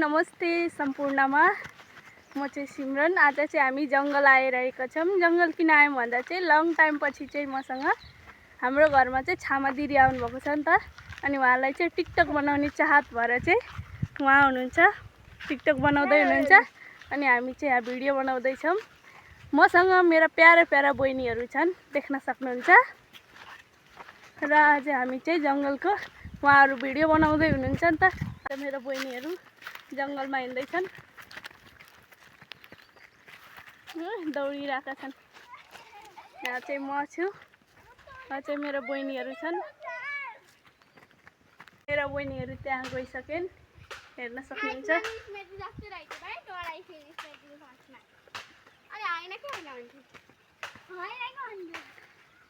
नमस्ते सम्पूर्णमा म चाहिँ सिमरन। आज चाहिँ हामी जङ्गल आइरहेका छौँ। जङ्गल किन आयौँ भन्दा चाहिँ लङ टाइम पछि चाहिँ मसँग हाम्रो घरमा चाहिँ छामा दिदी आउनु भएको छ नि त। अनि उहाँलाई चाहिँ टिकटक बनाउने चाहत भएर चाहिँ उहाँ हुनुहुन्छ, टिकटक बनाउँदै हुनुहुन्छ। अनि हामी चाहिँ यहाँ भिडियो बनाउँदैछौँ। मसँग मेरा प्यारा प्यारा बहिनीहरू छन्, देख्न सक्नुहुन्छ। र आज हामी चाहिँ जङ्गलको उहाँहरू भिडियो बनाउँदै हुनुहुन्छ नि त। मेरो बहिनीहरू जङ्गलमा हिँड्दैछन्, दौडिरहेका छन्। यहाँ चाहिँ म छु, यहाँ चाहिँ मेरो बहिनीहरू छन्। मेरो बहिनीहरू त्यहाँ गइसकेन्, हेर्न सक्नुहुन्छ।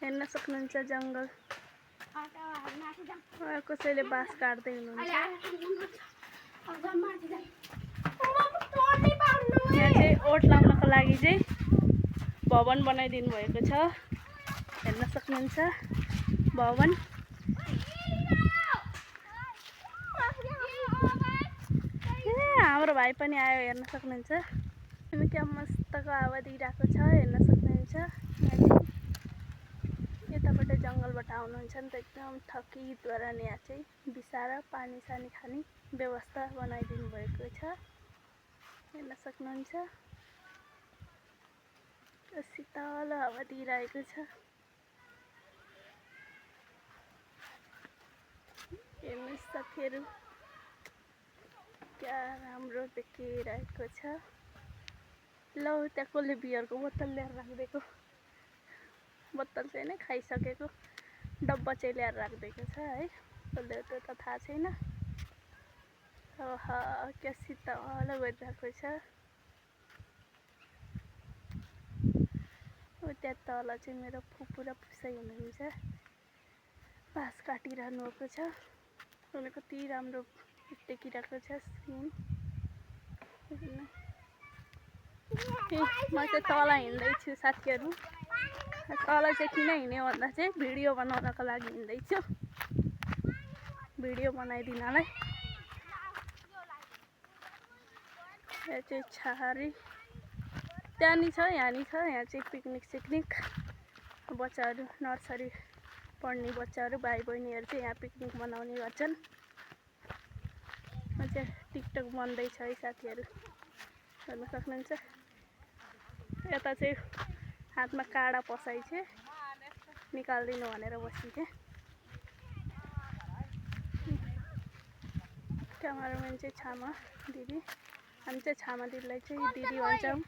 हेर्न सक्नुहुन्छ जङ्गल। कसैले बाँस काट्दै हुनुहुन्छ। यहाँ चाहिँ ओट लाउनको लागि चाहिँ भवन बनाइदिनु भएको छ, हेर्न सक्नुहुन्छ भवन। हाम्रो भाइ पनि आयो, हेर्न सक्नुहुन्छ। क्या मस्तको हावा दिइरहेको छ, हेर्न सक्नुहुन्छ। यताबाट जङ्गलबाट आउनुहुन्छ नि त, एकदम थकित भएर नि यहाँ चाहिँ बिसाएर पानी सानी खाने व्यवस्था बनाइदिनु भएको छ, हेर्न सक्नुहुन्छ। शीतल हावा दिइरहेको छ, हेर्नुहोस् साथीहरू, क्या राम्रो देखिरहेको छ। ल त्यहाँ कसले बियरको बोतल ल्याएर राखिदिएको, बोतल चाहिँ नै खाइसकेको डब्बा चाहिँ ल्याएर राखिदिएको छ है। कसले त्यो त थाहा छैन। ओहा क्या शीतल गरिरहेको छ। त्यहाँ तल चाहिँ मेरो फुपू र पुसाइ हुनुहुन्छ, बाँस काटिरहनु भएको छ। उनीहरू कति राम्रो देखिरहेको छ सिन। म चाहिँ तल हिँड्दैछु साथीहरू। तल चाहिँ किन हिँड्यो भन्दा चाहिँ भिडियो बनाउनको लागि हिँड्दैछु, भिडियो बनाइदिनलाई। यहाँ चाहिँ छहारी त्यहाँ नि छ, यहाँ नि छ। यहाँ चाहिँ पिकनिक सिक्निक बच्चाहरू, नर्सरी पढ्ने बच्चाहरू, भाइ बहिनीहरू चाहिँ यहाँ पिकनिक मनाउने गर्छन्। म चाहिँ टिकटक बन्दैछ है साथीहरू, हेर्न सक्नुहुन्छ। यता चाहिँ हातमा काँडा पसाइ चाहिँ निकालिदिनु भनेर बसिन्छ। क्यामेराम्यान चाहिँ छामा दिदी। हामी चाहिँ छामा दिदीलाई चाहिँ दिदी भन्छौँ।